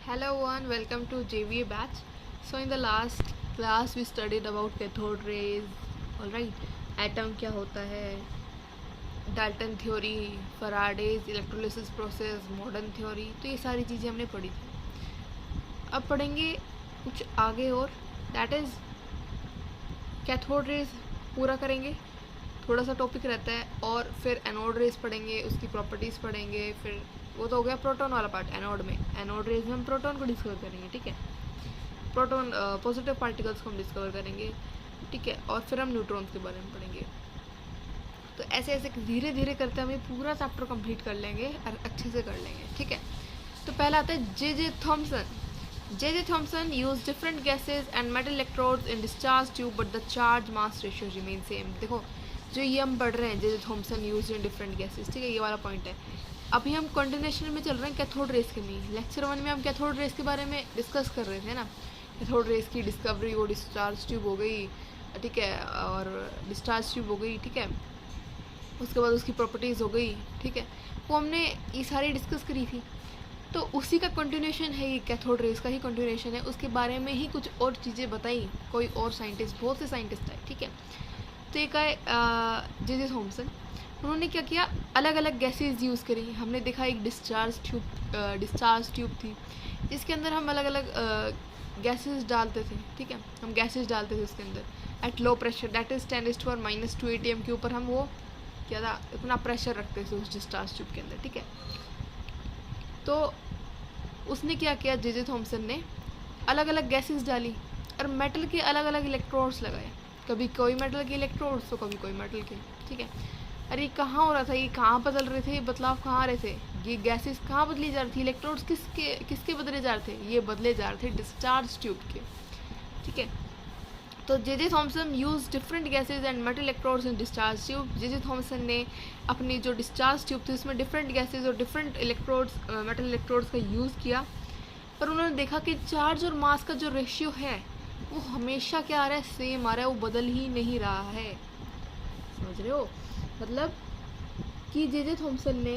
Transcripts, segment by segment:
Hello everyone, welcome to JVA batch. So in the last class we studied about cathode rays, alright, atom क्या होता है, Dalton theory, Faraday's electrolysis process, modern theory, तो ये सारी चीज़ें हमने पढ़ी थी। अब पढ़ेंगे कुछ आगे और दैट इज़ कैथोड रेज पूरा करेंगे, थोड़ा सा टॉपिक रहता है, और फिर एनोड रेज पढ़ेंगे, उसकी प्रॉपर्टीज़ पढ़ेंगे। फिर वो तो हो गया प्रोटॉन वाला पार्ट। एनोड रेज में हम प्रोटॉन को डिस्कवर करेंगे, ठीक है, प्रोटॉन पॉजिटिव पार्टिकल्स को हम डिस्कवर करेंगे, ठीक है, और फिर हम न्यूट्रॉन्स के बारे में पढ़ेंगे। तो ऐसे ऐसे धीरे धीरे करते हम ये पूरा चैप्टर कंप्लीट कर लेंगे और अच्छे से कर लेंगे, ठीक है। तो पहला आता है J Thomson use different gases and metal electrodes in discharge tube but the charge mass ratio remain same. देखो जो ये हम पढ़ रहे हैं J Thomson use in different gases, ठीक है, ये वाला पॉइंट है। अभी हम कंटिन्यूएशन में चल रहे हैं कैथोड रेस के में। लेक्चर 1 में हम कैथोड रेस के बारे में डिस्कस कर रहे थे ना, कैथोड रेस की डिस्कवरी, वो डिस्चार्ज ट्यूब हो गई, ठीक है, और डिस्चार्ज ट्यूब हो गई, ठीक है, उसके बाद उसकी प्रॉपर्टीज़ हो गई, ठीक है, वो हमने ये सारी डिस्कस करी थी। तो उसी का कंटिन्यूएशन है, ये कैथोड रेस का ही कंटिन्यूएशन है, उसके बारे में ही कुछ और चीज़ें बताई कोई और साइंटिस्ट, बहुत से साइंटिस्ट आए, ठीक है। तो एक आए जे थॉम्सन, उन्होंने क्या किया, अलग अलग गैसेस यूज़ करी। हमने देखा एक डिस्चार्ज ट्यूब थी जिसके अंदर हम अलग अलग गैसेस डालते थे, ठीक है, हम गैसेस डालते थे उसके अंदर at low pressure, that is 10⁻⁻² atm के ऊपर हम वो क्या था, इतना प्रेशर रखते थे उस डिस्चार्ज ट्यूब के अंदर, ठीक है। तो उसने क्या किया, जे थॉम्सन ने अलग अलग गैसेस डाली और मेटल के अलग अलग इलेक्ट्रोड्स लगाए, कभी कोई मेटल के इलेक्ट्रोड्स तो कभी कोई मेटल के, ठीक है। अरे कहाँ हो रहा था, ये कहाँ बदल रहे थे, ये बदलाव कहाँ आ रहे थे, ये गैसेस कहाँ बदली जा रही थी, इलेक्ट्रोड्स किसके बदले जा रहे थे, ये बदले जा रहे थे डिस्चार्ज ट्यूब के, ठीक है। तो J Thomson use different gases and metal electrodes in discharge tube. J Thomson ने अपनी जो डिस्चार्ज ट्यूब थी उसमें डिफरेंट गैसेज और डिफरेंट इलेक्ट्रोड्स, मेटल इलेक्ट्रोड्स का यूज़ किया, पर उन्होंने देखा कि चार्ज और मास का जो रेशियो है वो हमेशा क्या आ रहा है, सेम आ रहा है, वो बदल ही नहीं रहा है। समझ रहे हो, मतलब कि जे थॉम्सन ने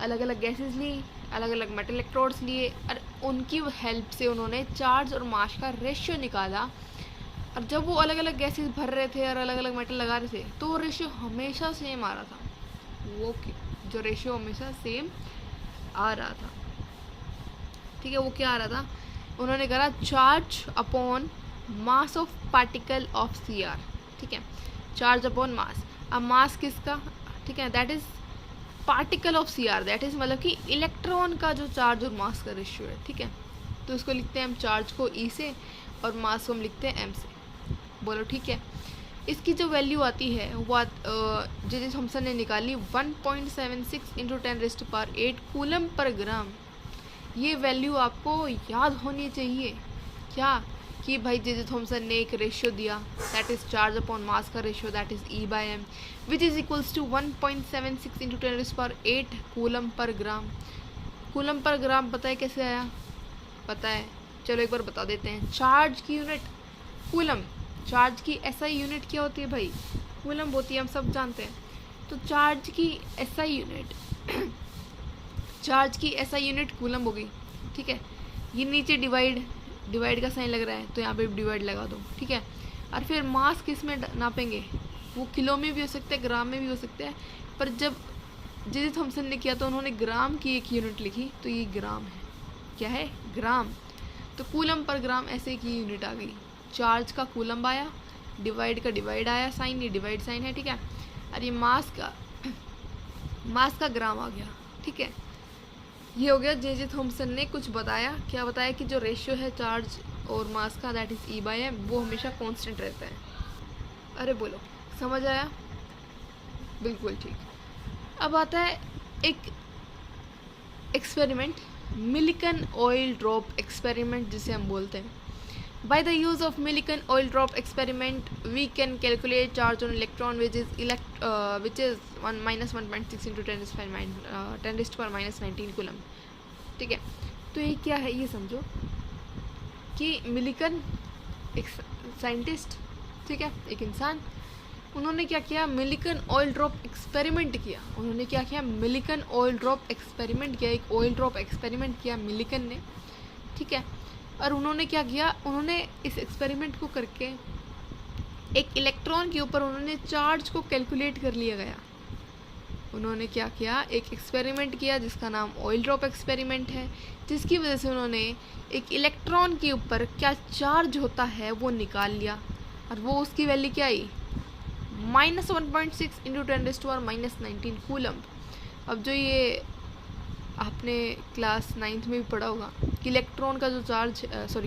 अलग अलग गैसेस ली, अलग अलग मेटल इलेक्ट्रोड्स लिए, और उनकी हेल्प से उन्होंने चार्ज और मास का रेशियो निकाला। और जब वो अलग अलग गैसेस भर रहे थे और अलग अलग मेटल लगा रहे थे तो वो रेशियो हमेशा सेम आ रहा था, वो जो रेशियो हमेशा सेम आ रहा था, ठीक है। वो क्या आ रहा था, उन्होंने करा charge upon mass of particle of Cr, ठीक है, चार्ज अपॉन मास। अब मास किसका, ठीक है, that is particle of Cr, that is मतलब कि इलेक्ट्रॉन का जो चार्ज और मास का रेशियो है, ठीक है। तो इसको लिखते हैं हम चार्ज को E से और मास को हम लिखते हैं M से, बोलो ठीक है। इसकी जो वैल्यू आती है वो जे थॉम्सन ने निकाली 1.76 इंटू 10⁸ कूलम पर ग्राम। ये वैल्यू आपको याद होनी चाहिए, क्या कि भाई जे थॉम्सन ने एक रेशियो दिया, that is charge upon mass का ratio, that is E/m, which is equals to 1.76 into 10⁸ coulomb per gram. Coulomb per ग्राम पता है कैसे आया, पता है, चलो एक बार बता देते हैं। चार्ज की यूनिट कूलम, चार्ज की SI यूनिट क्या होती है भाई, कूलम होती है, हम सब जानते हैं। तो चार्ज की SI यूनिट चार्ज की SI यूनिट कूलम हो गई, ठीक है। ये नीचे डिवाइड का साइन लग रहा है तो यहाँ पे डिवाइड लगा दो, ठीक है। और फिर मास किस में नापेंगे, वो किलो में भी हो सकता है, ग्राम में भी हो सकता है, पर जब जे थॉम्सन ने किया तो उन्होंने ग्राम की एक यूनिट लिखी, तो ये ग्राम है, क्या है, ग्राम। तो कूलम पर ग्राम ऐसे की यूनिट आ गई। चार्ज का कूलम आया, डिवाइड का डिवाइड आया साइन, ये डिवाइड साइन है, ठीक है। और ये मास का ग्राम आ गया, ठीक है। ये हो गया जे थॉम्सन ने कुछ बताया, क्या बताया कि जो रेशियो है चार्ज और मास का, दैट इज E/m, वो हमेशा कांस्टेंट रहता है। अरे बोलो समझ आया, बिल्कुल ठीक। अब आता है एक experiment, Millikan oil drop experiment जिसे हम बोलते हैं। By the use of Millikan oil drop experiment, we can calculate charge on electron which is 1-1.6 into 10⁻⁻19 coulomb, ठीक है। तो ये क्या है, ये समझो कि मिलिकन एक साइंटिस्ट, ठीक है, एक इंसान, उन्होंने क्या किया, मिलिकन ऑयल ड्रॉप एक्सपेरिमेंट किया। उन्होंने क्या किया, मिलिकन ऑयल ड्रॉप एक्सपेरिमेंट किया, एक ऑयल ड्रॉप एक्सपेरिमेंट किया मिलिकन ने, ठीक है। और उन्होंने क्या किया, उन्होंने इस एक्सपेरिमेंट को करके एक इलेक्ट्रॉन के ऊपर उन्होंने चार्ज को कैलकुलेट कर लिया गया। उन्होंने क्या किया, एक एक्सपेरिमेंट किया जिसका नाम ऑयल ड्रॉप एक्सपेरिमेंट है, जिसकी वजह से उन्होंने एक इलेक्ट्रॉन के ऊपर क्या चार्ज होता है वो निकाल लिया। और वो उसकी वैल्यू क्या आई, -1.6 इंटू 10⁻⁻19 कूलम। अब जो ये आपने क्लास 9th में भी पढ़ा होगा कि इलेक्ट्रॉन का जो चार्ज,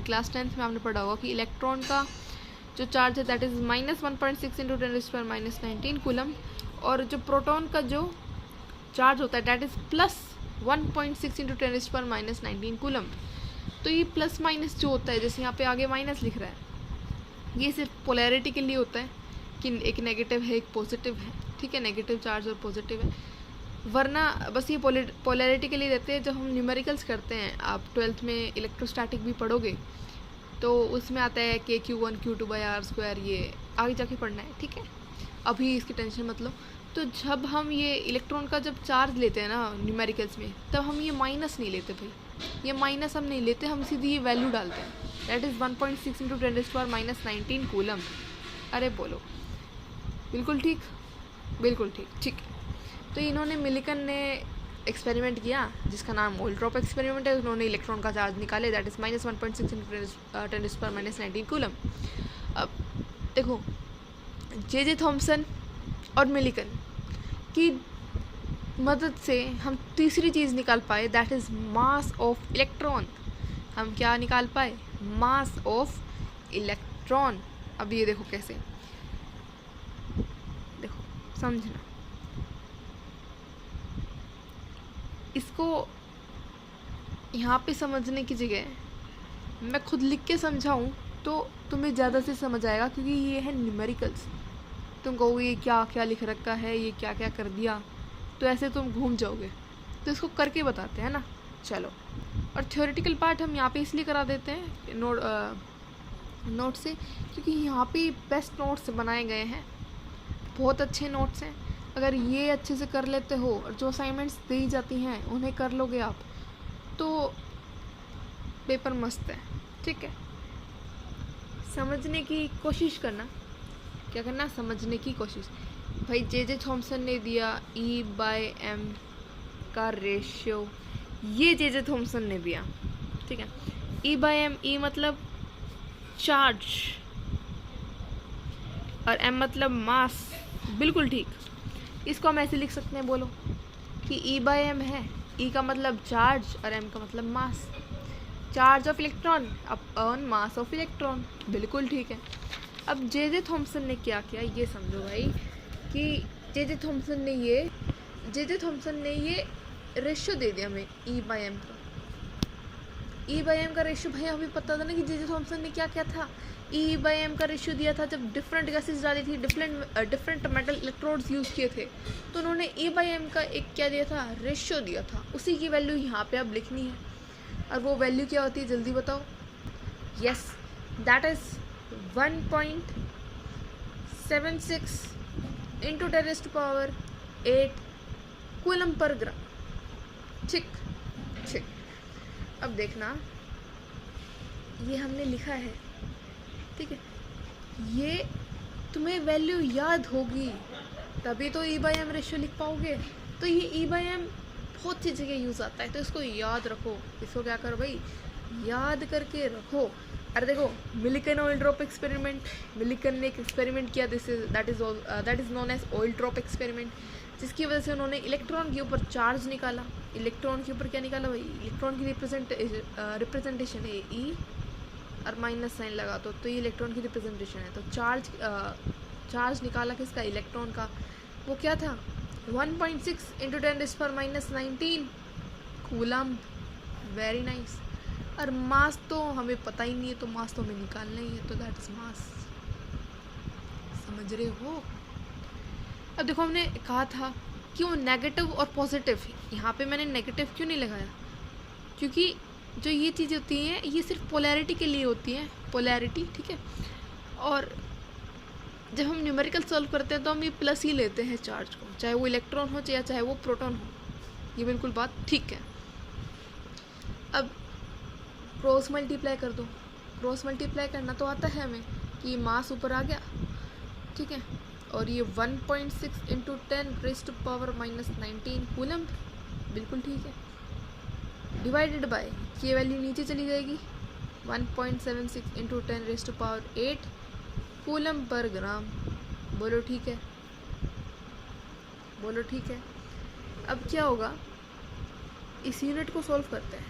क्लास 10th में आपने पढ़ा होगा कि इलेक्ट्रॉन का जो चार्ज है दैट इज़ -1.6 इंटू 10⁻⁻19 कूलम, और जो प्रोटॉन का जो चार्ज होता है दैट इज़ +1.6 इंटू 10⁻⁻19 कूलम। तो ये प्लस माइनस जो होता है, जैसे यहाँ पे आगे माइनस लिख रहा है, ये सिर्फ पोलैरिटी के लिए होता है कि एक नेगेटिव है एक पॉजिटिव है, ठीक है, नेगेटिव चार्ज और पॉजिटिव है। वरना बस ये पोलैरिटी के लिए रहते हैं। जब हम न्यूमेरिकल्स करते हैं, आप 12th में इलेक्ट्रोस्टैटिक भी पढ़ोगे तो उसमें आता है KQ1 Q2/R², ये आगे जाके पढ़ना है, ठीक है, अभी इसकी टेंशन मत लो। तो जब हम ये इलेक्ट्रॉन का जब चार्ज लेते हैं ना न्यूमेरिकल्स में, तब हम ये माइनस नहीं लेते भाई, ये माइनस हम नहीं लेते, हम सीधी ये वैल्यू डालते हैं, दैट इज़ 1.6 इंटू 10⁻⁻19 कूलम। अरे बोलो, बिल्कुल ठीक, बिल्कुल ठीक, ठीक है। तो इन्होंने मिलिकन ने एक्सपेरिमेंट किया जिसका नाम ऑयल ड्रॉप एक्सपेरिमेंट है। उन्होंने इलेक्ट्रॉन का चार्ज निकाले दैट इज़ -1.6 इंटू 10⁻⁻19 कूलम। अब देखो, जे थॉम्सन और मिलिकन की मदद से हम तीसरी चीज़ निकाल पाए, that is mass of electron. हम क्या निकाल पाए, मास ऑफ इलेक्ट्रॉन। अब ये देखो कैसे, देखो समझना, इसको यहाँ पे समझने की जगह मैं खुद लिख के समझाऊँ तो तुम्हें ज़्यादा से समझ आएगा, क्योंकि ये है न्यूमेरिकल्स। तुम कहोगे ये क्या क्या लिख रखा है, ये क्या क्या कर दिया, तो ऐसे तुम घूम जाओगे। तो इसको करके बताते हैं ना, चलो। और थ्योरेटिकल पार्ट हम यहाँ पे इसलिए करा देते हैं नोट से, क्योंकि यहाँ पे बेस्ट नोट्स बनाए गए हैं, बहुत अच्छे नोट्स हैं। अगर ये अच्छे से कर लेते हो और जो असाइनमेंट्स दी जाती हैं उन्हें कर लोगे आप, तो पेपर मस्त है, ठीक है। समझने की कोशिश करना, क्या करना, समझने की कोशिश। भाई जे थॉम्सन ने दिया E/m का रेशियो, ये जे थॉम्सन ने दिया, ठीक है। E/m, E मतलब चार्ज और m मतलब मास, बिल्कुल ठीक। इसको हम ऐसे लिख सकते हैं, बोलो कि E/m है, E का मतलब चार्ज और m का मतलब mass, charge of electron upon mass of electron, बिल्कुल ठीक है। अब जे थॉम्सन ने क्या किया ये समझो भाई, कि जे थॉम्सन ने ये रेशियो दे दिया हमें E/m का। E/m का रेशियो भाई हमें पता था ना कि जे थॉम्सन ने क्या किया था, E/m का रेशियो दिया था जब डिफरेंट गैसेस डाली थी, डिफरेंट मेटल इलेक्ट्रोड्स यूज़ किए थे, तो उन्होंने E/m का एक क्या दिया था, रेशियो दिया था। उसी की वैल्यू यहाँ पे अब लिखनी है, और वो वैल्यू क्या होती है जल्दी बताओ। Yes, that is 1.76 into 10⁸ coulomb per gram, ठीक ठीक। अब देखना, ये हमने लिखा है, ठीक है, ये तुम्हें वैल्यू याद होगी तभी तो E/m रेशियो लिख पाओगे। तो ये E/m बहुत सी जगह यूज़ आता है, तो इसको याद रखो। इसको क्या करो भाई, याद करके रखो। अरे देखो, Millikan oil drop experiment, Millikan ने एक एक्सपेरिमेंट किया, that is known as oil drop experiment, जिसकी वजह से उन्होंने इलेक्ट्रॉन के ऊपर चार्ज निकाला। इलेक्ट्रॉन के ऊपर क्या निकाला भाई, इलेक्ट्रॉन की रिप्रेजेंटेशन है E और माइनस साइन लगा तो ये इलेक्ट्रॉन की रिप्रेजेंटेशन है। तो चार्ज निकाला किसका, इलेक्ट्रॉन का। वो क्या था, 1.6 इंटू 10⁻⁻19 कूलम, वेरी नाइस। और मास तो हमें पता ही नहीं है, तो मास तो हमें निकालना ही है, तो दैट इज मास, समझ रहे हो। अब देखो, हमने कहा था कि वो नेगेटिव और पॉजिटिव, यहाँ पे मैंने नेगेटिव क्यों नहीं लगाया, क्योंकि जो ये चीज़ें होती हैं ये सिर्फ पोलैरिटी के लिए होती हैं, पोलैरिटी, ठीक है। और जब हम न्यूमेरिकल सॉल्व करते हैं तो हम ये प्लस ही लेते हैं चार्ज को, चाहे वो इलेक्ट्रॉन हो या चाहे वो प्रोटॉन हो, ये बिल्कुल बात ठीक है। अब क्रॉस मल्टीप्लाई कर दो। क्रॉस मल्टीप्लाई करना तो आता है हमें कि मास ऊपर आ गया, ठीक है, और ये 1.6 इंटू 10⁻⁻19 कूलम, बिल्कुल ठीक है, डिवाइडेड बाय ये वैल्यू नीचे चली जाएगी 1.76 इंटू 10⁸ कूलम पर ग्राम। बोलो ठीक है, बोलो ठीक है। अब क्या होगा, इस यूनिट को सॉल्व करते हैं।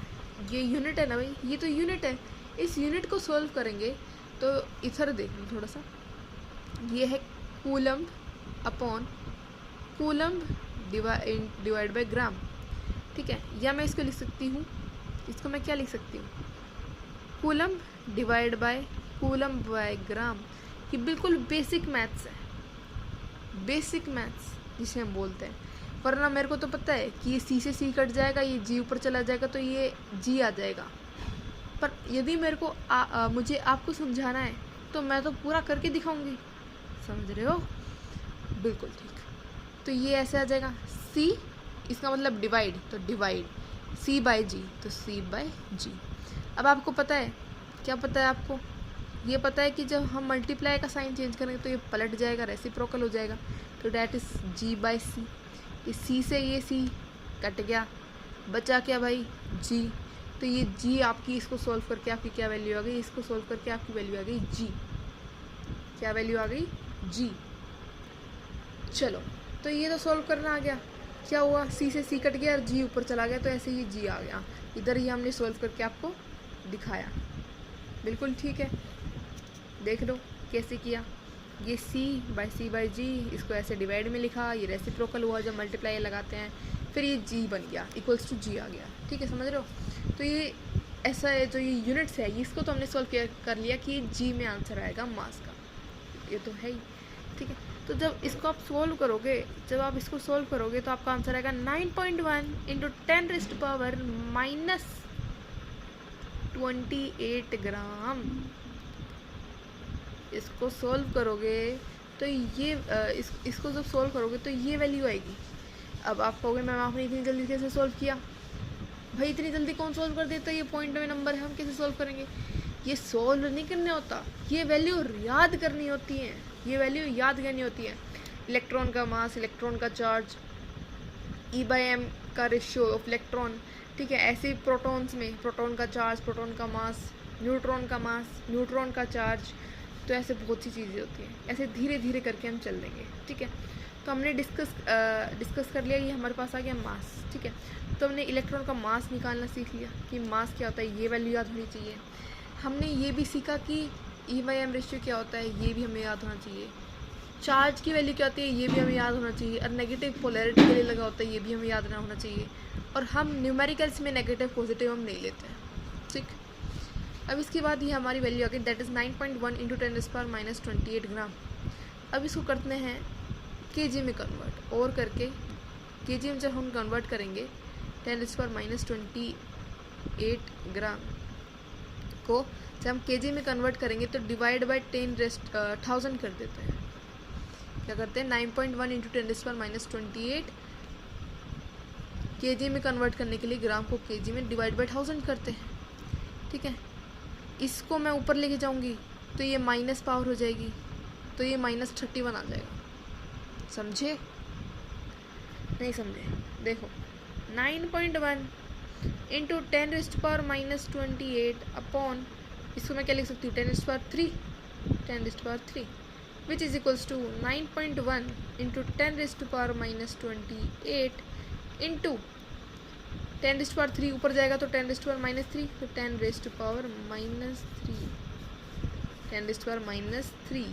ये यूनिट है ना भाई, ये तो यूनिट है, इस यूनिट को सॉल्व करेंगे तो इधर देख लो थोड़ा सा, ये है coulomb upon coulomb divide by gram, ठीक है। या मैं इसको लिख सकती हूँ, इसको मैं क्या लिख सकती हूँ, coulomb divide by coulomb by gram. ये बिल्कुल बेसिक मैथ्स है, बेसिक मैथ्स जिसे हम बोलते हैं। वरना मेरे को तो पता है कि ये सी से सी कट जाएगा, ये जी ऊपर चला जाएगा तो ये जी आ जाएगा। पर यदि मेरे को मुझे आपको समझाना है तो मैं तो पूरा करके दिखाऊंगी, समझ रहे हो, बिल्कुल ठीक। तो ये ऐसे आ जाएगा सी, इसका मतलब डिवाइड, तो डिवाइड सी बाय जी, तो सी बाय जी। अब आपको पता है, क्या पता है आपको, ये पता है कि जब हम मल्टीप्लाई का साइन चेंज करेंगे तो ये पलट जाएगा, रेसिप्रोकल हो जाएगा, तो डैट इज जी बाय सी। इस सी से ये सी कट गया, बचा क्या भाई, जी। तो ये जी आपकी, इसको सॉल्व करके आपकी क्या वैल्यू आ गई, इसको सॉल्व करके आपकी वैल्यू आ गई जी। क्या वैल्यू आ गई, जी। चलो, तो ये तो सॉल्व करना आ गया। क्या हुआ, सी से सी कट गया और जी ऊपर चला गया, तो ऐसे ही जी आ गया। इधर ही हमने सॉल्व करके आपको दिखाया, बिल्कुल ठीक है। देख लो कैसे किया, ये सी बाय जी, इसको ऐसे डिवाइड में लिखा, ये रेसिप्रोकल हुआ, जब मल्टीप्लाई लगाते हैं फिर ये जी बन गया, इक्वल्स टू जी आ गया, ठीक है, समझ रहे हो। तो ये ऐसा है, जो ये यूनिट्स है इसको तो हमने सॉल्व कर लिया कि जी में आंसर आएगा मास का, ये तो है ही, ठीक है। तो जब इसको आप सोल्व करोगे, जब आप इसको सोल्व करोगे तो आपका आंसर आएगा 9.1 इंटू 10⁻⁻28 ग्राम। इसको सोल्व करोगे तो ये इसको जब सोल्व करोगे तो ये वैल्यू आएगी। अब आप कहोगे मैम आपने इतनी जल्दी कैसे सोल्व किया, भाई इतनी जल्दी कौन सोल्व कर देता है, ये पॉइंट में नंबर है, हम कैसे सोल्व करेंगे। ये सोल्व नहीं करना होता, ये वैल्यू याद करनी होती है, ये वैल्यू याद करनी होती है। इलेक्ट्रॉन का मास, इलेक्ट्रॉन का चार्ज, E/m का रेशियो ऑफ इलेक्ट्रॉन, ठीक है। ऐसे ही प्रोटॉन्स में प्रोटॉन का चार्ज, प्रोटॉन का मास, न्यूट्रॉन का मास, न्यूट्रॉन का चार्ज, तो ऐसे बहुत सी चीज़ें होती हैं। ऐसे धीरे धीरे करके हम चल देंगे, ठीक है। तो हमने डिस्कस कर लिया, ये हमारे पास आ गया मास, ठीक है। तो हमने इलेक्ट्रॉन का मास निकालना सीख लिया कि मास क्या होता है, ये वैल्यू याद होनी चाहिए। हमने ये भी सीखा कि E/m रेशियो क्या होता है, ये भी हमें याद होना चाहिए। चार्ज की वैल्यू क्या होती है, ये भी हमें याद होना चाहिए। और नेगेटिव पोलैरिटी के लिए लगा होता है, ये भी हमें याद ना होना चाहिए। और हम न्यूमेरिकल्स में नेगेटिव पॉजिटिव हम नहीं लेते हैं, ठीक। अब इसके बाद ये हमारी वैल्यू आ गई, दैट इज़ 9.1 इंटू 10⁻⁻28 ग्राम। अब इसको करते हैं केजी में कन्वर्ट, और करके केजी में जब हम कन्वर्ट करेंगे 10⁻28 ग्राम को, जब हम केजी में कन्वर्ट करेंगे तो डिवाइड बाय 10,000 कर देते हैं। क्या करते हैं, 9.1 इंटू 10⁻⁻28 केजी में कन्वर्ट करने के लिए ग्राम को केजी में डिवाइड बाय 1000 करते हैं, ठीक है। इसको मैं ऊपर लेके जाऊंगी तो ये माइनस पावर हो जाएगी, तो ये -31 आ जाएगा। समझे, नहीं समझे, देखो 9.1 इंटू 10⁻⁻28 अपॉन, इसको मैं क्या लिख सकती हूँ, 10⁻3 which is equals to 9.1 into 10⁻⁻28 into 10⁻3 ऊपर जाएगा तो 10⁻⁻3, तो 10⁻3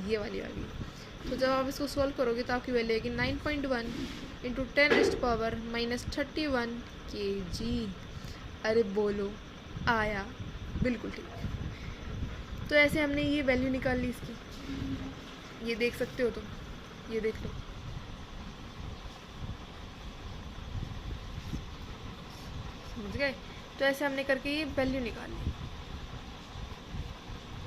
ये वाली आ गई। तो जब आप इसको सॉल्व करोगे तो आपकी वैल्यू आएगी 9.1 इंटू 10⁻31 kg। अरे बोलो, आया, बिल्कुल ठीक। तो ऐसे हमने ये वैल्यू निकाल ली इसकी, ये देख सकते हो तुम, ये देख लो, समझ गए। तो ऐसे हमने करके ये वैल्यू निकाल ली,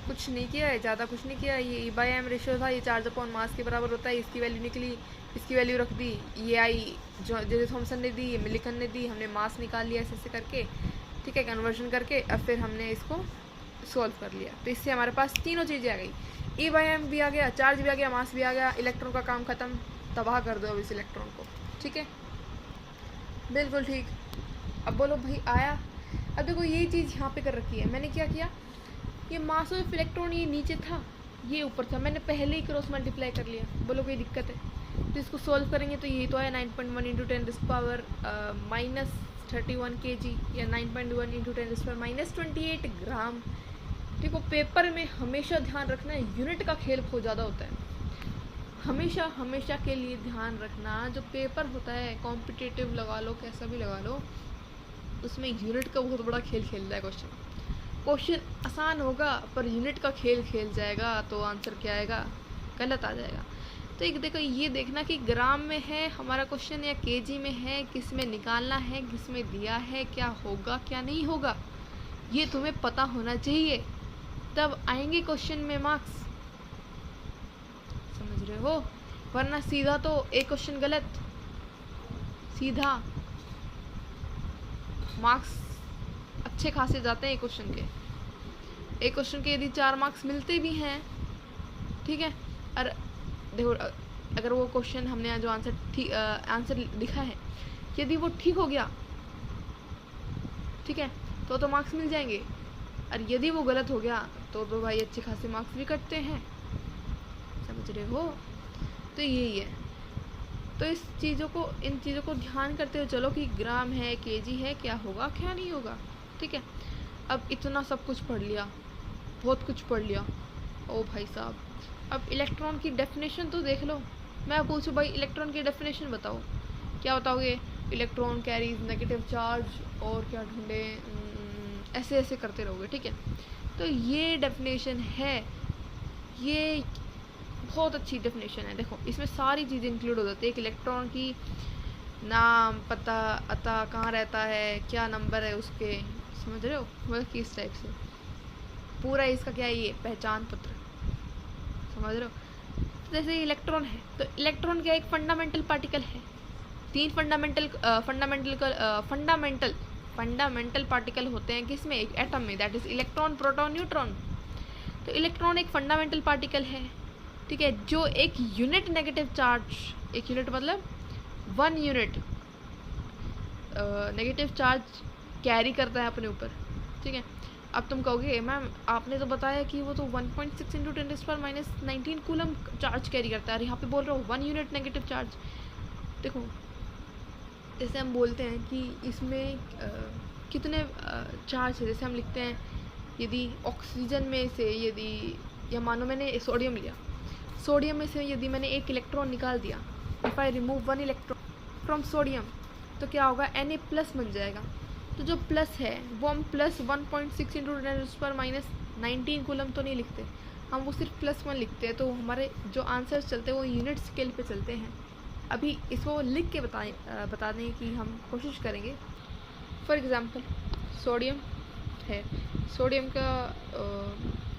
कुछ नहीं किया है, ज़्यादा कुछ नहीं किया। ये E/m रेशियो था, ये चार्ज अपॉन मास के बराबर होता है, इसकी वैल्यू निकली, इसकी वैल्यू रख दी, ये आई जो जे थॉमसन ने दी, ये मिलिकन ने दी, हमने मास निकाल लिया ऐसे ऐसे करके, ठीक है, कन्वर्जन करके अब फिर हमने इसको सॉल्व कर लिया। तो इससे हमारे पास तीनों चीज़ें आ गई, E/m भी आ गया, चार्ज भी आ गया, मास भी आ गया, इलेक्ट्रॉन का काम ख़त्म, तबाह कर दो अब इस इलेक्ट्रॉन को। ठीक है, बिल्कुल ठीक। अब बोलो भाई आया। अब देखो ये चीज़ यहाँ पे कर रखी है, मैंने क्या किया, ये मास ऑफ इलेक्ट्रॉन ये नीचे था, ये ऊपर था, मैंने पहले ही क्रॉस मल्टीप्लाई कर लिया। बोलो कोई दिक्कत है? तो इसको सॉल्व करेंगे तो यही तो है 9.1 इंटू 10⁻³ -31 kg या 9.1 इंटू 10⁻28 ग्राम। देखो पेपर में हमेशा ध्यान रखना है, यूनिट का खेल बहुत ज़्यादा होता है। हमेशा हमेशा के लिए ध्यान रखना, जो पेपर होता है कॉम्पिटिटिव लगा लो, कैसा भी लगा लो, उसमें यूनिट का बहुत बड़ा खेल खेल रहा है क्वेश्चन आसान होगा पर यूनिट का खेल खेल जाएगा तो आंसर क्या आएगा, गलत आ जाएगा। तो एक देखो ये देखना कि ग्राम में है हमारा क्वेश्चन या केजी में है, किस में निकालना है, किस में दिया है, क्या होगा क्या नहीं होगा, ये तुम्हें पता होना चाहिए, तब आएंगे क्वेश्चन में मार्क्स। समझ रहे हो? वरना सीधा तो एक क्वेश्चन गलत, सीधा मार्क्स अच्छे खासे जाते हैं एक क्वेश्चन के यदि 4 मार्क्स मिलते भी हैं, ठीक है। और देखो अगर वो क्वेश्चन हमने यहाँ जो आंसर लिखा है यदि वो ठीक हो गया, ठीक है, तो मार्क्स मिल जाएंगे, और यदि वो गलत हो गया तो भाई अच्छे खासे मार्क्स भी कटते हैं। समझ रहे हो? तो यही है। तो इन चीज़ों को ध्यान करते हुए चलो कि ग्राम है, केजी है, क्या होगा क्या नहीं होगा। ठीक है, अब इतना सब कुछ पढ़ लिया, बहुत कुछ पढ़ लिया। ओ भाई साहब, अब इलेक्ट्रॉन की डेफिनेशन तो देख लो। मैं पूछूं भाई इलेक्ट्रॉन की डेफिनेशन बताओ, क्या बताओगे? इलेक्ट्रॉन कैरीज नेगेटिव चार्ज और क्या ढूंढे, ऐसे ऐसे करते रहोगे। ठीक है, तो ये डेफिनेशन है, ये बहुत अच्छी डेफिनेशन है। देखो इसमें सारी चीज़ें इंक्लूड हो जाती है, एक इलेक्ट्रॉन की नाम, पता, अता, कहाँ रहता है, क्या नंबर है उसके, समझ रहे हो? मतलब किस टाइप से पूरा इसका क्या है, ये पहचान पत्र, समझ रहे हो? तो जैसे इलेक्ट्रॉन है, तो इलेक्ट्रॉन क्या एक फंडामेंटल पार्टिकल है। 3 फंडामेंटल पार्टिकल होते हैं किसमें? एक एटम में, that is electron, proton, neutron. तो इलेक्ट्रॉन एक फंडामेंटल पार्टिकल है, ठीक है, जो एक यूनिट नेगेटिव चार्ज, एक यूनिट मतलब 1 यूनिट नेगेटिव चार्ज कैरी करता है अपने ऊपर। ठीक है, अब तुम कहोगे मैम आपने तो बताया कि वो तो 1.6 इंटू 10⁻19 कूलम चार्ज कैरी करता है, यहाँ पे बोल रहा हूँ 1 यूनिट नेगेटिव चार्ज। देखो जैसे हम बोलते हैं कि इसमें कितने चार्ज है, जैसे हम लिखते हैं यदि ऑक्सीजन में से यदि, या मानो मैंने सोडियम लिया, सोडियम में से यदि मैंने 1 इलेक्ट्रॉन निकाल दिया, if I remove 1 electron from sodium, तो क्या होगा? Na+ बन जाएगा। तो जो प्लस है वो हम प्लस 1.6 इंटू 10⁻19 कूलम तो नहीं लिखते, हम वो सिर्फ +1 लिखते हैं। तो हमारे जो आंसर्स चलते हैं वो यूनिट स्केल पे चलते हैं। अभी इसको लिख के बताने की हम कोशिश करेंगे। फॉर एग्ज़ाम्पल सोडियम है, सोडियम का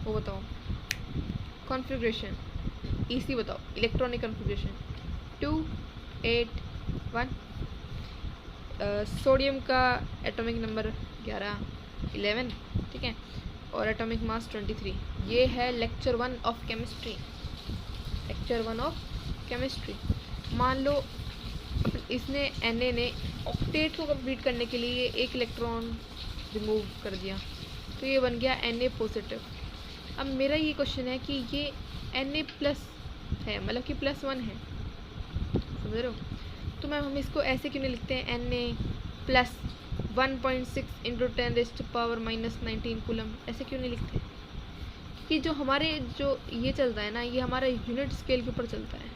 वो बताओ कॉन्फ़िगरेशन, EC बताओ, इलेक्ट्रॉनिक कॉन्फ़िगरेशन 2 8 1। सोडियम का एटॉमिक नंबर 11, ठीक है, और एटॉमिक मास 23। ये है लेक्चर 1 ऑफ केमिस्ट्री, मान लो इसने Na ने ऑक्टेट को कंप्लीट करने के लिए 1 इलेक्ट्रॉन रिमूव कर दिया, तो ये बन गया Na+। अब मेरा ये क्वेश्चन है कि ये Na+ है, मतलब कि +1 है, समझ रहे हो? तो मैम हम इसको ऐसे क्यों नहीं लिखते हैं Na+ 1.6 इंटू 10⁻19 कूलम, ऐसे क्यों नहीं लिखते? कि जो हमारे जो ये चलता है ना, ये हमारा यूनिट स्केल के ऊपर चलता है।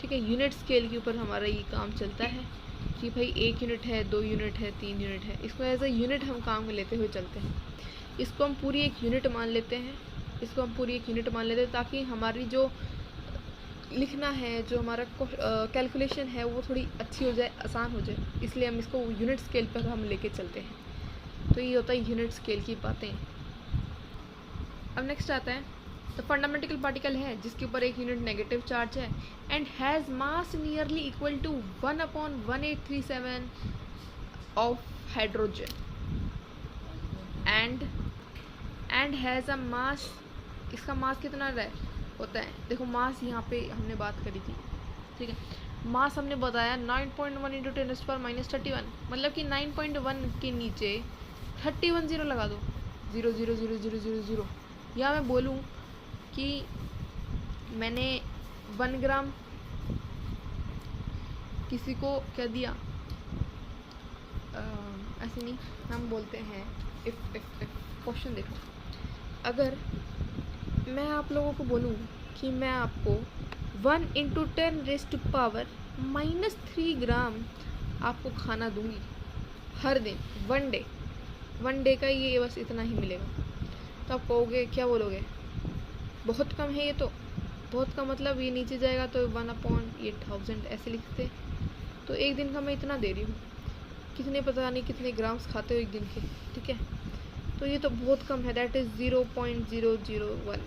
ठीक है, यूनिट स्केल के ऊपर हमारा ये काम चलता है कि भाई 1 यूनिट है, 2 यूनिट है, 3 यूनिट है, इसको एज अ यूनिट हम काम में लेते हुए चलते हैं। इसको हम पूरी एक यूनिट मान लेते हैं, ताकि हमारी जो लिखना है, जो हमारा कैलकुलेशन है वो थोड़ी अच्छी हो जाए, आसान हो जाए, इसलिए हम इसको यूनिट स्केल पर हम लेके चलते हैं। तो ये होता है यूनिट स्केल की बातें। अब नेक्स्ट आता है, तो फंडामेंटल पार्टिकल है जिसके ऊपर 1 यूनिट नेगेटिव चार्ज है and has mass nearly equal to 1/1837 of hydrogen. And has a mass, इसका मास कितना होता है, देखो मास यहाँ पे हमने बात करी थी, ठीक है। मास हमने बताया 9.1 इंटू 10⁻31, मतलब कि 9.1 के नीचे 31 जीरो लगा दो, 0 या मैं बोलूँ कि मैंने 1 ग्राम किसी को क्या दिया, ऐसे नहीं हम बोलते हैं, इफ क्वेश्चन देखो, अगर मैं आप लोगों को बोलूँ कि मैं आपको 1 इंटू 10⁻³ ग्राम आपको खाना दूंगी हर दिन, वन डे का ये बस इतना ही मिलेगा, तो आप कहोगे, क्या बोलोगे, बहुत कम है ये तो, बहुत कम मतलब ये नीचे जाएगा तो 1/8000 ऐसे लिखते, तो एक दिन का मैं इतना दे रही हूँ, कितने पता नहीं कितने ग्राम्स खाते हो एक दिन के, ठीक है, तो ये तो बहुत कम है, दैट इज़ 0.001,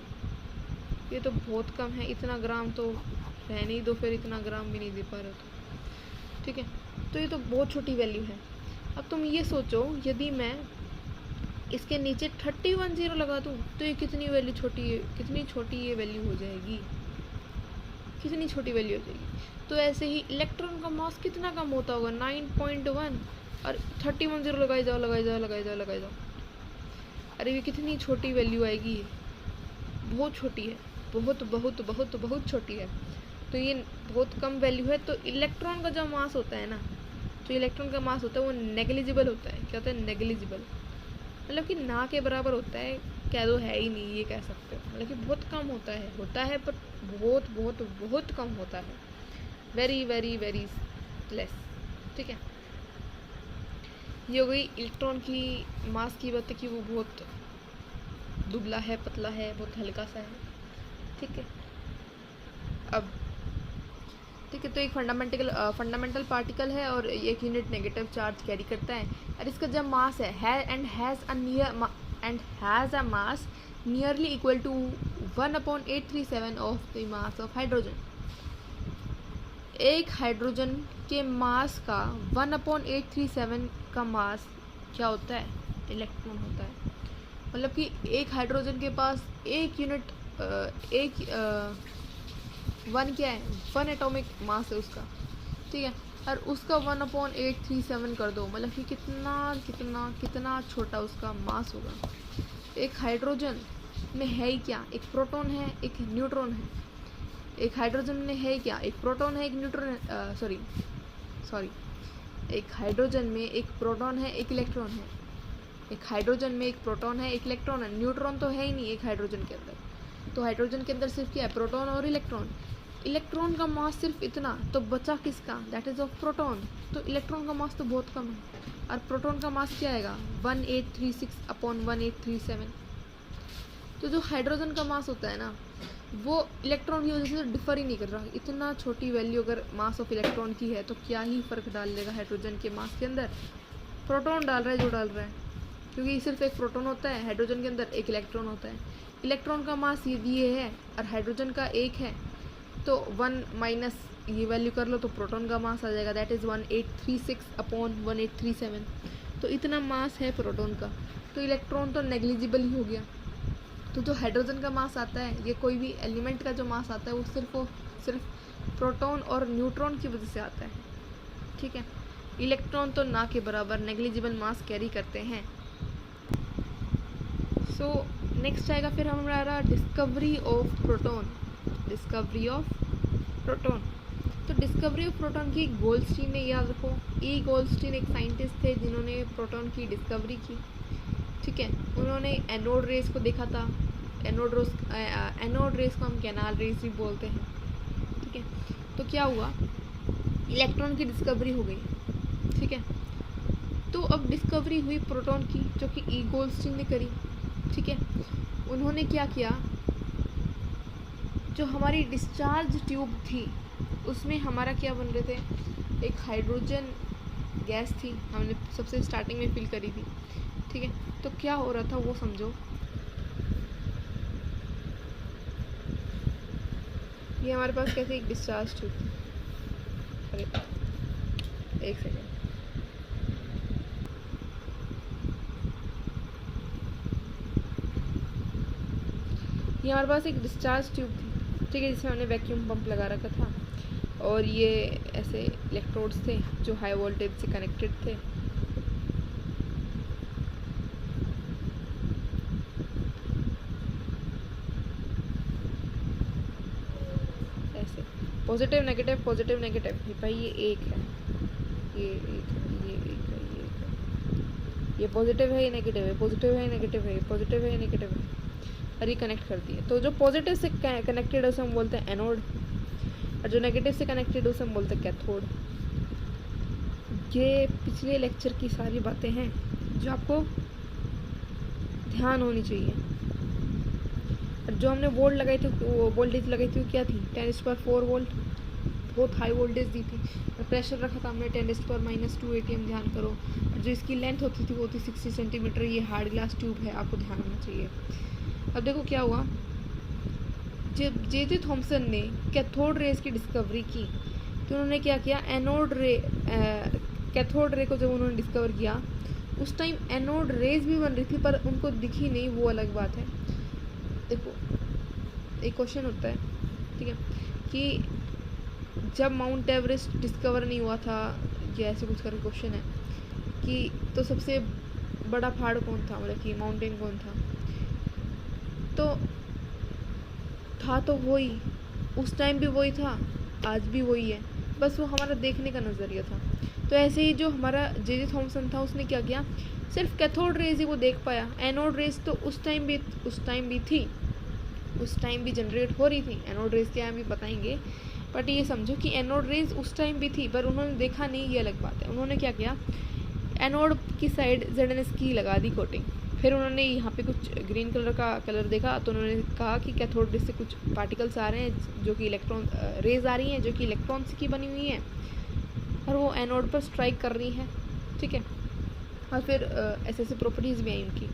ये तो बहुत कम है, इतना ग्राम तो रहने ही दो, फिर इतना ग्राम भी नहीं दे पा रहे तो, ठीक है, तो ये तो बहुत छोटी वैल्यू है। अब तुम ये सोचो, यदि मैं इसके नीचे 31 जीरो लगा दूँ तो ये कितनी वैल्यू छोटी है, कितनी छोटी ये वैल्यू हो जाएगी, कितनी छोटी वैल्यू हो जाएगी। तो ऐसे ही इलेक्ट्रॉन का मास कितना कम होता होगा, 9.1, और 31 जीरो लगाई जाओ, अरे ये कितनी छोटी वैल्यू आएगी, बहुत छोटी है, बहुत छोटी है, तो ये बहुत कम वैल्यू है। तो इलेक्ट्रॉन का जो मास होता है ना, जो इलेक्ट्रॉन का मास होता है वो नेग्लिजिबल होता है, क्या होता है, नेग्लिजिबल, मतलब कि ना के बराबर होता है, कह दो है ही नहीं, ये कह सकते हो, मतलब कि बहुत कम होता है पर बहुत कम होता है, वेरी लेस, ठीक है। ये हो गई इलेक्ट्रॉन की मास की बात है कि वो बहुत दुबला है, पतला है, बहुत हल्का सा है, ठीक है। अब ठीक है, तो एक फंडामेंटल पार्टिकल है और एक यूनिट नेगेटिव चार्ज कैरी करता है, और इसका जब मास है and has a mass nearly equal to 1/837 of the mass of hydrogen. एक हाइड्रोजन के मास का 1/837 का मास क्या होता है, इलेक्ट्रॉन होता है, मतलब कि एक हाइड्रोजन के पास एक यूनिट वन क्या है, 1 एटॉमिक मास है उसका, ठीक है, और उसका 1/837 कर दो, मतलब कि कितना छोटा उसका मास होगा। एक हाइड्रोजन में है ही क्या, एक प्रोटॉन है, एक न्यूट्रॉन है, एक हाइड्रोजन में है क्या, एक प्रोटॉन है, एक न्यूट्रॉन है, सॉरी एक हाइड्रोजन में एक प्रोटॉन है, एक इलेक्ट्रॉन है, एक हाइड्रोजन में एक प्रोटॉन है, एक इलेक्ट्रॉन है, न्यूट्रॉन तो है ही नहीं एक हाइड्रोजन के अंदर, तो हाइड्रोजन के अंदर सिर्फ क्या है, प्रोटॉन और इलेक्ट्रॉन। इलेक्ट्रॉन का मास सिर्फ इतना, तो बचा किसका, दैट इज ऑफ प्रोटॉन, तो इलेक्ट्रॉन का मास तो बहुत कम है, और प्रोटॉन का मास क्या आएगा, 1836/1837। तो जो हाइड्रोजन का मास होता है ना, वो इलेक्ट्रॉन की वजह से डिफर ही नहीं कर रहा, इतना छोटी वैल्यू अगर मास ऑफ इलेक्ट्रॉन की है तो क्या ही फ़र्क डाल देगा हाइड्रोजन के मास के अंदर, प्रोटॉन डाल रहा है जो डाल रहा है, क्योंकि सिर्फ एक प्रोटॉन होता है, हाइड्रोजन के अंदर एक इलेक्ट्रॉन होता है, इलेक्ट्रॉन का मास ये है और हाइड्रोजन का एक है, तो 1 माइनस ये वैल्यू कर लो तो प्रोटॉन का मास आ जाएगा, दैट इज़ 1836/1837, तो इतना मास है प्रोटॉन का, तो इलेक्ट्रॉन तो नेग्लिजिबल ही हो गया। तो जो हाइड्रोजन का मास आता है, ये कोई भी एलिमेंट का जो मास आता है वो सिर्फ प्रोटॉन और न्यूट्रॉन की वजह से आता है, ठीक है। इलेक्ट्रॉन तो ना के बराबर नेग्लिजिबल मास कैरी करते हैं। सो नेक्स्ट आएगा फिर हमारा डिस्कवरी ऑफ प्रोटॉन। तो डिस्कवरी ऑफ प्रोटॉन की गोल्डस्टीन ने, याद रखो, गोल्डस्टीन एक साइंटिस्ट थे जिन्होंने प्रोटॉन की डिस्कवरी की, ठीक है। उन्होंने एनोड रेस को देखा था, एनोड रेस को हम कैनाल रेस भी बोलते हैं, ठीक है। तो क्या हुआ, इलेक्ट्रॉन की डिस्कवरी हो गई, ठीक है। तो अब डिस्कवरी हुई प्रोटॉन की, जो कि गोल्डस्टीन ने करी, ठीक है। उन्होंने क्या किया, जो हमारी डिस्चार्ज ट्यूब थी उसमें हमारा क्या बन रहे थे, एक हाइड्रोजन गैस थी, हमने सबसे स्टार्टिंग में फिल करी थी, ठीक है। तो क्या हो रहा था वो समझो, ये हमारे पास कैसे एक डिस्चार्ज ट्यूब थी, अरे एक सेकेंड, ये हमारे पास एक डिस्चार्ज ट्यूब थी, ठीक है, जिसमें हमने वैक्यूम पंप लगा रखा था और ये ऐसे इलेक्ट्रोड्स थे जो हाई वोल्टेज से कनेक्टेड थे। ऐसे पॉजिटिव नेगेटिव पॉजिटिव नेगेटिव, ये भाई ये एक है, ये एक है, ये एक है, ये एक है, ये पॉजिटिव है, ये नेगेटिव है, पॉजिटिव है, नेगेटिव है, पॉजिटिव है, नेगेटिव है, और ये कनेक्ट कर दिए। तो जो पॉजिटिव से कनेक्टेड है उसे हम बोलते हैं एनोड, और जो नेगेटिव से कनेक्टेड है उसे हम बोलते हैं कैथोड। ये पिछले लेक्चर की सारी बातें हैं जो आपको ध्यान होनी चाहिए। और जो हमने वोल्ट लगाई थी, वो वोल्टेज लगाई थी, वो क्या थी, 10⁻⁴ वोल्ट, बहुत हाई वोल्टेज दी थी। और प्रेशर रखा था हमने 10⁻⁻² ATM, ध्यान करो। और जो इसकी लेंथ होती थी वो थी 60 सेंटीमीटर। ये हार्ड ग्लास ट्यूब है, आपको ध्यान होना चाहिए। अब देखो क्या हुआ, जब जे थॉमसन ने कैथोड रेज की डिस्कवरी की तो उन्होंने क्या किया, एनोड रे कैथोड रे को जब उन्होंने डिस्कवर किया उस टाइम एनोड रेज भी बन रही थी पर उनको दिखी नहीं, वो अलग बात है। देखो एक क्वेश्चन होता है, ठीक है, कि जब माउंट एवरेस्ट डिस्कवर नहीं हुआ था, या ऐसे कुछ करके क्वेश्चन है कि तो सबसे बड़ा पहाड़ कौन था, मतलब कि माउंटेन कौन था, तो था तो वही, उस टाइम भी वही था, आज भी वही है, बस वो हमारा देखने का नज़रिया था। तो ऐसे ही जो हमारा जे थॉमसन था उसने क्या किया, सिर्फ कैथोड रेज ही वो देख पाया, एनोड रेज तो उस टाइम भी थी, उस टाइम भी जनरेट हो रही थी। एनोड रेज क्या है अभी बताएंगे, बट ये समझो कि एनोड रेज उस टाइम भी थी पर उन्होंने देखा नहीं, ये अलग बात है। उन्होंने क्या किया, एनोड की साइड ZnS की लगा दी कोटिंग, फिर उन्होंने यहाँ पे कुछ ग्रीन कलर का कलर देखा तो उन्होंने कहा कि कैथोड रेज से कुछ पार्टिकल्स आ रहे हैं जो कि इलेक्ट्रॉन रेज आ रही हैं जो कि इलेक्ट्रॉन्स की बनी हुई हैं और वो एनोड पर स्ट्राइक कर रही हैं, ठीक है। और फिर ऐसे प्रॉपर्टीज़ भी आई उनकी,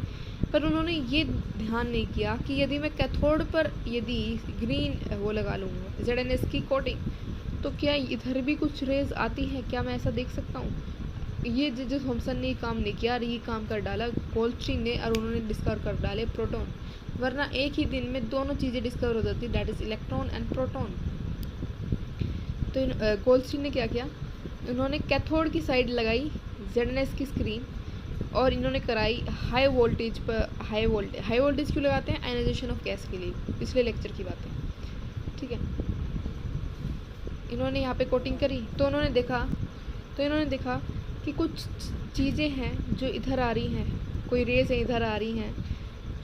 पर उन्होंने ये ध्यान नहीं किया कि यदि मैं कैथोड पर यदि ग्रीन वो लगा लूँगा ZnS की कोटिंग तो क्या इधर भी कुछ रेज आती है, क्या मैं ऐसा देख सकता हूँ। ये जे थॉमसन ने काम नहीं किया और ये काम कर डाला गोल्डस्टीन ने, और उन्होंने डिस्कवर कर डाले प्रोटॉन, वरना एक ही दिन में दोनों चीज़ें डिस्कवर हो जाती, that is electron and proton. तो गोल्डस्टीन ने क्या किया, उन्होंने कैथोड की साइड लगाई ZnS की स्क्रीन और इन्होंने कराई हाई वोल्टेज पर, हाई वोल्टेज क्यों लगाते हैं, आयनाइजेशन ऑफ गैस के लिए, पिछले लेक्चर की बात है, ठीक है। इन्होंने यहाँ पे कोटिंग करी तो इन्होंने देखा कि कुछ चीज़ें हैं जो इधर आ रही हैं, कोई रेज है इधर आ रही हैं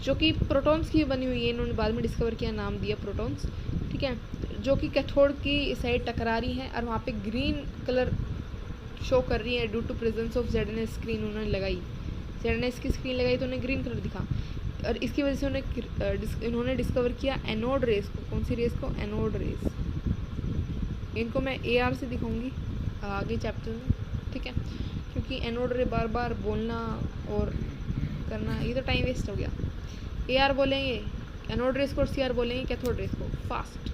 जो कि प्रोटॉन्स की बनी हुई है, इन्होंने बाद में डिस्कवर किया, नाम दिया प्रोटॉन्स, ठीक है, जो कि कैथोड की साइड टकरा रही हैं और वहाँ पे ग्रीन कलर शो कर रही है due to presence of ZnS screen. उन्होंने लगाई ZnS की स्क्रीन लगाई तो उन्हें ग्रीन कलर दिखा, और इसकी वजह से इन्होंने डिस्कवर किया एनोड रेज को। कौन सी रेज को, एनोड रेज। इनको मैं AR से दिखाऊंगी आगे चैप्टर में, ठीक है, क्योंकि एनोड रे बार बार बोलना और करना ये तो टाइम वेस्ट हो गया। AR बोलेंगे एनोड रेस को और CR बोलेंगे कैथोड रेस को, फास्ट,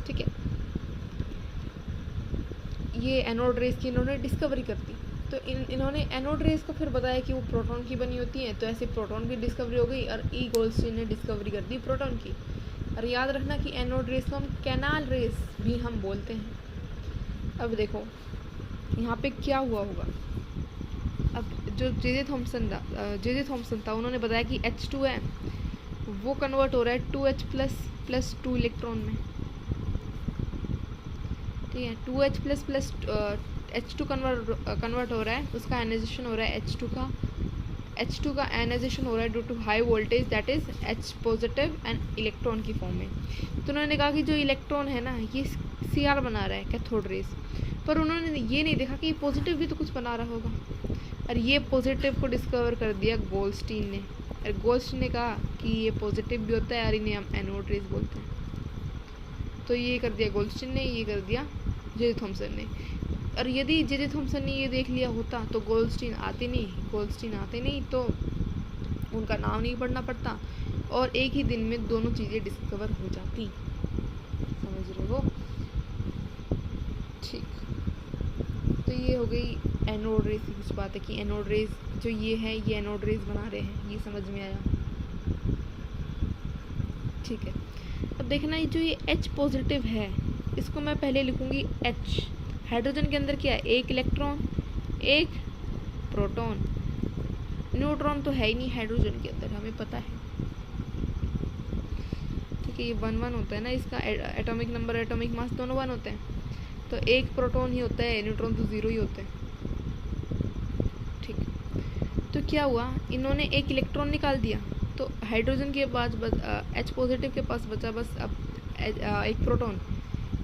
ठीक है। ये एनोड रेस की इन्होंने डिस्कवरी कर दी, तो इन्होंने एनोड रेस को फिर बताया कि वो प्रोटॉन की बनी होती हैं, तो ऐसे प्रोटॉन की डिस्कवरी हो गई और गोल्डस्टीन ने डिस्कवरी कर दी प्रोटॉन की। और याद रखना कि एनोड रेस को हम कैनाल रेस भी हम बोलते हैं। अब देखो यहाँ पे क्या हुआ होगा, अब जो जे थॉमसन था उन्होंने बताया कि H2 है वो कन्वर्ट हो रहा है 2H++2 इलेक्ट्रॉन में, ठीक है, 2H++ H2 कन्वर्ट हो रहा है, उसका आयनाइजेशन हो रहा है H2 का आयनाइजेशन हो रहा है due to high voltage, that is H positive and electron की फॉर्म में। तो उन्होंने कहा कि जो इलेक्ट्रॉन है ना ये CR बना रहा है कैथोड रेज, पर उन्होंने ये नहीं देखा कि पॉजिटिव भी तो कुछ बना रहा होगा, और ये पॉजिटिव को डिस्कवर कर दिया गोल्डस्टीन ने। और गोल्डस्टीन ने कहा कि ये पॉजिटिव भी होता है और इन्हें हम एनोड रेज बोलते हैं। तो ये कर दिया गोल्डस्टीन ने, ये कर दिया जे थॉमसन ने। और यदि जे थॉमसन ने ये देख लिया होता तो गोल्डस्टीन आते नहीं तो उनका नाम नहीं पढ़ना पड़ता और एक ही दिन में दोनों चीज़ें डिस्कवर हो जाती। समझ रहे हो, ठीक। तो ये हो गई एनोड रेज की कुछ बात है कि एनोड रेज जो ये है ये एनोड रेज बना रहे हैं, ये समझ में आया, ठीक है, अब देखना जो ये H पॉजिटिव है इसको मैं पहले लिखूँगी H। हाइड्रोजन के अंदर क्या है, एक इलेक्ट्रॉन एक प्रोटॉन, न्यूट्रॉन तो है ही नहीं हाइड्रोजन के अंदर, हमें पता है। ठीक है, ये 1 1 होता है ना, इसका एटॉमिक नंबर एटॉमिक मास दोनों 1 होते हैं, तो एक प्रोटॉन ही होता है, न्यूट्रॉन तो 0 ही होता है। ठीक, तो क्या हुआ, इन्होंने एक इलेक्ट्रॉन निकाल दिया, तो हाइड्रोजन के पास H पॉजिटिव के पास बचा बस अब एक प्रोटॉन।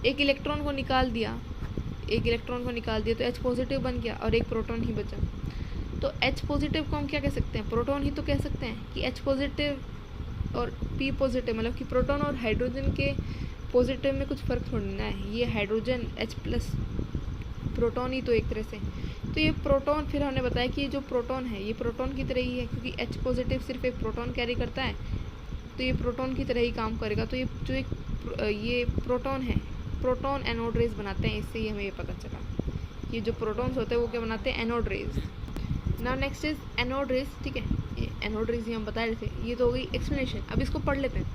एक इलेक्ट्रॉन को निकाल दिया तो H पॉजिटिव बन गया और एक प्रोटॉन ही बचा। तो H पॉजिटिव को हम क्या कह सकते हैं, प्रोटॉन ही तो कह सकते हैं कि H पॉजिटिव और P पॉजिटिव, मतलब कि प्रोटॉन और हाइड्रोजन के पॉजिटिव में कुछ फ़र्क थोड़ी ना है, ये हाइड्रोजन H प्लस प्रोटॉन ही तो एक तरह से। तो ये प्रोटॉन, फिर हमने बताया कि ये जो प्रोटॉन है ये प्रोटॉन की तरह ही है, क्योंकि H पॉजिटिव सिर्फ एक प्रोटॉन कैरी करता है, तो ये प्रोटॉन की तरह ही काम करेगा। तो ये जो ये प्रोटॉन है, प्रोटॉन एनोड रेज बनाते हैं, इससे ही हमें ये पता चला। ये जो प्रोटॉन्स होते हैं वो क्या बनाते हैं, anode rays. Now next is anode rays. ठीक है, ये एनोड रेज ही हम बता रहे थे, ये तो हो गई एक्सप्लेनेशन। अब इसको पढ़ लेते हैं।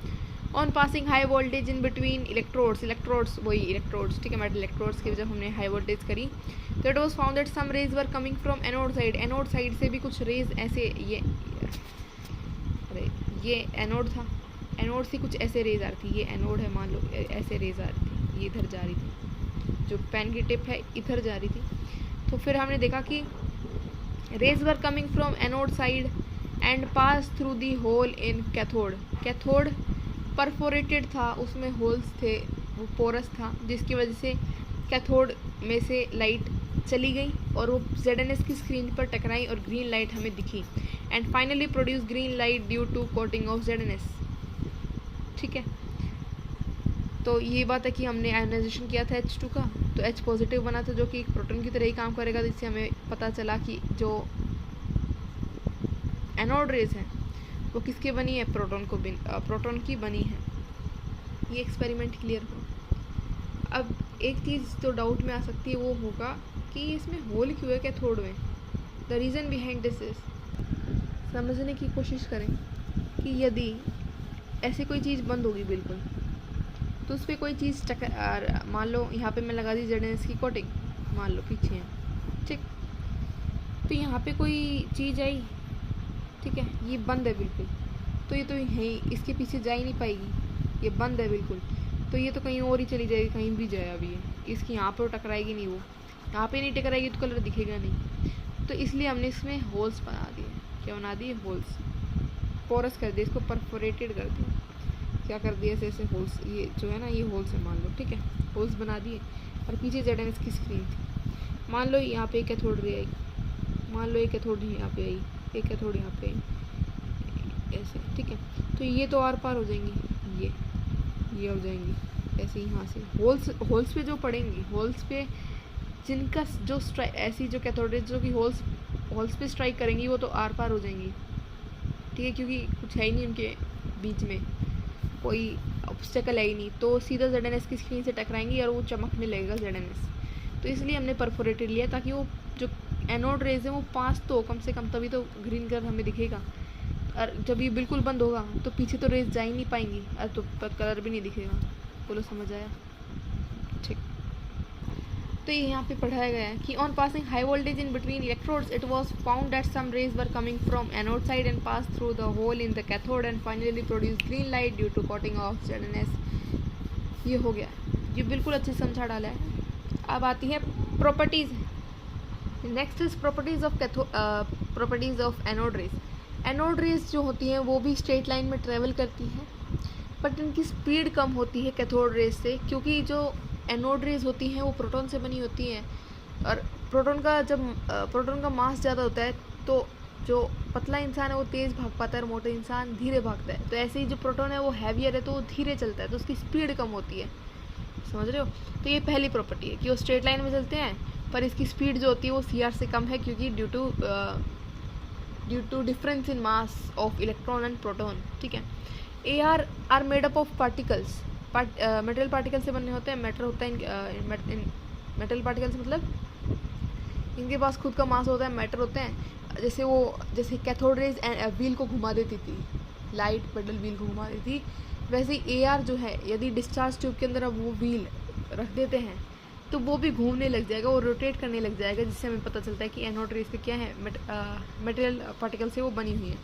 On passing high voltage in between electrodes वही इलेक्ट्रोड्स, ठीक है, मेटल इलेक्ट्रोड्स की जब हमने हाई वोल्टेज करी तो it was found that some rays were coming from anode side. Anode side से भी कुछ रेज ऐसे, ये एनोड था, एनोड से कुछ ऐसे रेज आ रही थी, ये एनोड है मान लो, ऐसे रेज आ रही थी, ये इधर जा रही थी, जो पेन की टिप है इधर जा रही थी। तो फिर हमने देखा कि rays were coming from anode side and pass through the hole in cathode. Cathode perforated था, उसमें होल्स थे, वो पोरस था, जिसकी वजह से कैथोड में से लाइट चली गई और वो ZNS की स्क्रीन पर टकराई और ग्रीन लाइट हमें दिखी and finally produce green light due to coating of ZNS। ठीक है, तो ये बात है कि हमने आयोनाइजेशन किया था H2 का, तो H पॉजिटिव बना था जो कि एक प्रोटॉन की तरह ही काम करेगा, जिससे हमें पता चला कि जो एनोड रेज है वो किसके बनी है, प्रोटॉन की बनी है। ये एक्सपेरिमेंट क्लियर हो। अब एक चीज़ तो डाउट में आ सकती है, वो होगा कि इसमें होल क्यों है कैथोड में। The reason behind this is, समझने की कोशिश करें कि यदि ऐसी कोई चीज़ बंद होगी बिल्कुल, तो उस पर कोई चीज़ मान लो यहाँ पे मैं लगा दी ZNS की कोटिंग, मान लो पीछे है, ठीक, तो यहाँ पे कोई चीज़ आई, ठीक है, ये बंद है बिल्कुल, तो ये तो यहीं इसके पीछे जा ही नहीं पाएगी, ये बंद है बिल्कुल, तो ये तो कहीं और ही चली जाएगी, कहीं भी जाए अभी ये, इसकी यहाँ पर टकराएगी नहीं, वो यहाँ पे नहीं टकराएगी तो कलर दिखेगा नहीं। तो इसलिए हमने इसमें होल्स बना दिए। क्या बना दिए, होल्स, पोरस कर दिए, इसको परफोरेटेड कर दिया। क्या कर दिया, ऐसे ऐसे होल्स, ये जो है ना ये होल्स है मान लो, ठीक है, होल्स बना दिए और पीछे ZNS की स्क्रीन थी। मान लो यहाँ पे एक कैथोड रे आई, मान लो एक कैथोड यहाँ पे आई, एक कैथोड यहाँ पे आई, ऐसे, ठीक है, तो ये तो आर पार हो जाएंगी, ये हो जाएंगी ऐसे, यहाँ से होल्स पे जो पड़ेंगी, होल्स पे जिनका जो स्ट्राइक, ऐसी जो कैथोड रे जो कि होल्स पे स्ट्राइक करेंगी वो तो आर पार हो जाएंगी, ठीक है, क्योंकि कुछ है ही नहीं उनके बीच में, कोई ऑब्स्टेकल है ही नहीं, तो सीधा ZNS की स्क्रीन से टकराएंगी और वो चमकने लगेगा ZNS। तो इसलिए हमने परफोरेटेड लिया ताकि वो जो एनोड रेज है वो पास तो कम से कम, तभी तो ग्रीन कलर हमें दिखेगा। और जब ये बिल्कुल बंद होगा तो पीछे तो रेज जा ही नहीं पाएंगी और तो कलर भी नहीं दिखेगा। बोलो समझ आया, ठीक। तो ये यहाँ पे पढ़ाया गया है कि on passing high voltage in between electrodes it was found that some rays were coming from anode side and pass through the hole in the cathode and finally produce green light due to coating of ZNS। ये हो गया, ये बिल्कुल अच्छे से समझा डाला है। अब आती है properties. Next is properties of anode rays. Anode rays जो होती हैं वो भी स्ट्रेट लाइन में ट्रेवल करती हैं, बट इनकी स्पीड कम होती है कैथोड रेज से, क्योंकि जो एनोड रेज होती हैं वो प्रोटॉन से बनी होती हैं और प्रोटॉन का मास ज़्यादा होता है तो जो पतला इंसान है वो तेज़ भाग पाता है और मोटा इंसान धीरे भागता है। तो ऐसे ही जो प्रोटॉन है वो हैवियर है तो वो धीरे चलता है, तो उसकी स्पीड कम होती है, समझ रहे हो। तो ये पहली प्रॉपर्टी है कि वो स्ट्रेट लाइन में चलते हैं पर इसकी स्पीड जो होती है वो CR से कम है, क्योंकि due to difference in mass of electron and proton, ठीक है। AR are made up of particles, metal particle से बने होते हैं। मैटर होता है मेटल पार्टिकल्स, मतलब इनके पास खुद का मास होता है, मैटर होते हैं। जैसे कैथोड रेज व्हील को घुमा देती थी, लाइट पेडल व्हील को घुमा देती थी, वैसे ही एआर जो है, यदि डिस्चार्ज ट्यूब के अंदर अब वो व्हील रख देते हैं तो वो भी घूमने लग जाएगा और रोटेट करने लग जाएगा, जिससे हमें पता चलता है कि एनोड रेज क्या है, मटेरियल पार्टिकल से वो बनी हुई है।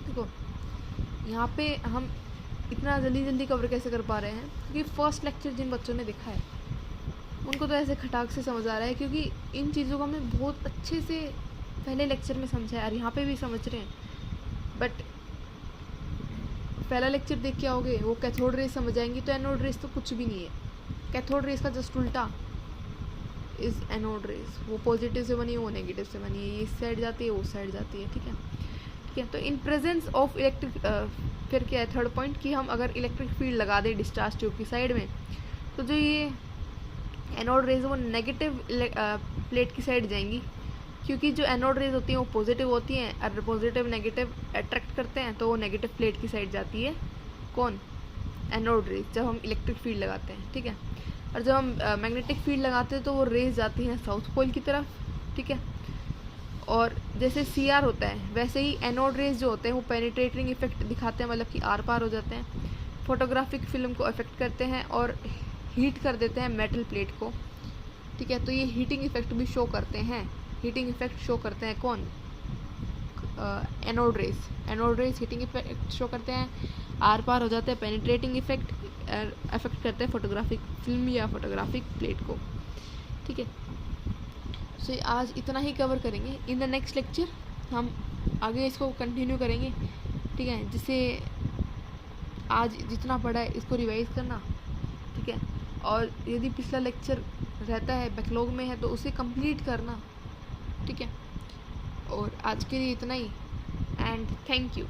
देखो यहाँ पे हम इतना जल्दी जल्दी कवर कैसे कर पा रहे हैं, क्योंकि फर्स्ट लेक्चर जिन बच्चों ने देखा है उनको तो ऐसे खटाक से समझ आ रहा है, क्योंकि इन चीज़ों को हमने बहुत अच्छे से पहले लेक्चर में समझा है और यहाँ पे भी समझ रहे हैं। बट पहला लेक्चर देख के आओगे, वो कैथोड रेज समझ आएंगी तो एनोड रेज तो कुछ भी नहीं है। कैथोड रेज का जस्ट उल्टा इज एनोड रेज, वो पॉजिटिव से बनी है, वो नेगेटिव से बनी है, ये इस साइड जाती है, वो साइड जाती है। ठीक है, ठीक है। तो इन प्रेजेंस ऑफ इलेक्ट्रिक, फिर क्या है थर्ड पॉइंट, कि हम अगर इलेक्ट्रिक फील्ड लगा दें डिस्चार्ज ट्यूब की साइड में, तो जो ये एनोड रेज वो नेगेटिव प्लेट की साइड जाएंगी, क्योंकि जो एनोड रेज होती हैं वो पॉजिटिव होती हैं और पॉजिटिव नेगेटिव अट्रैक्ट करते हैं, तो वो नेगेटिव प्लेट की साइड जाती है कौन, एनोड रेज, जब हम इलेक्ट्रिक फील्ड लगाते हैं। ठीक है, और जब हम मैग्नेटिक फील्ड लगाते हैं तो वो रेज जाती हैं साउथ पोल की तरफ। ठीक है, और जैसे सीआर होता है वैसे ही एनोड रेज जो होते हैं वो पेनिट्रेटिंग इफेक्ट दिखाते हैं, मतलब कि आर पार हो जाते हैं, फोटोग्राफिक फिल्म को अफेक्ट करते हैं और हीट कर देते हैं मेटल प्लेट को। ठीक है, तो ये हीटिंग इफेक्ट भी शो करते हैं, हीटिंग इफेक्ट शो करते हैं कौन, anode rays. Anode rays heating effect show करते हैं, आर पार हो जाते हैं, पेनिट्रेटिंग इफेक्ट अफेक्ट करते हैं फोटोग्राफिक फिल्म या फोटोग्राफिक प्लेट को। ठीक है, सो आज इतना ही कवर करेंगे। इन द नेक्स्ट लेक्चर हम आगे इसको कंटिन्यू करेंगे। ठीक है, जिससे आज जितना पढ़ा है इसको रिवाइज करना। ठीक है, और यदि पिछला लेक्चर रहता है बैकलॉग में है तो उसे कंप्लीट करना। ठीक है, और आज के लिए इतना ही, एंड थैंक यू।